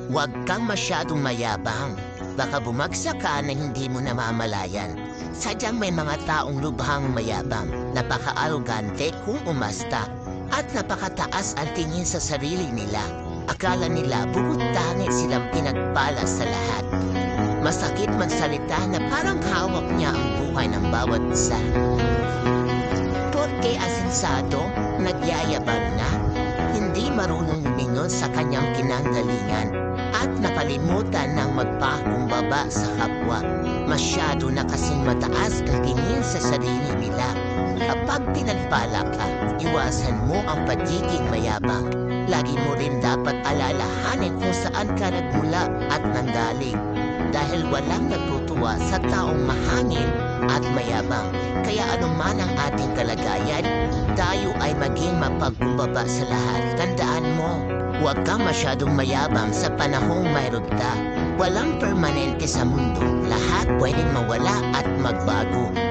Huwag kang masyadong mayabang. Baka bumagsak ka na hindi mo namamalayan. Sadyang may mga taong lubhang mayabang, napaka-arogante kung umasta, at napakataas ang tingin sa sarili nila. Akala nila bukod tangit silang pinagpala sa lahat. Masakit magsalita na parang hawak niya ang buhay ng bawat isa. Porke asensado, nagyayabang na, hindi marunong lumingon sa kanyang kinanggalingan at nakalimutan ng magpakumbaba sa kapwa. Masyado na kasing mataas ang tingin sa sarili nila. Kapag pinagpala ka, iwasan mo ang pagiging mayabang. Lagi mo rin dapat alalahanin kung saan ka nagmula at nanggaling. Dahil walang natutuwa sa taong mahangin at mayabang. Kaya anuman ang ating kalagayan, tayo ay maging mapagkumbaba sa lahat. Tandaan mo, huwag kang masyadong mayabang sa panahong mayroon ka. Walang permanente sa mundo. Lahat pwedeng mawala at magbago.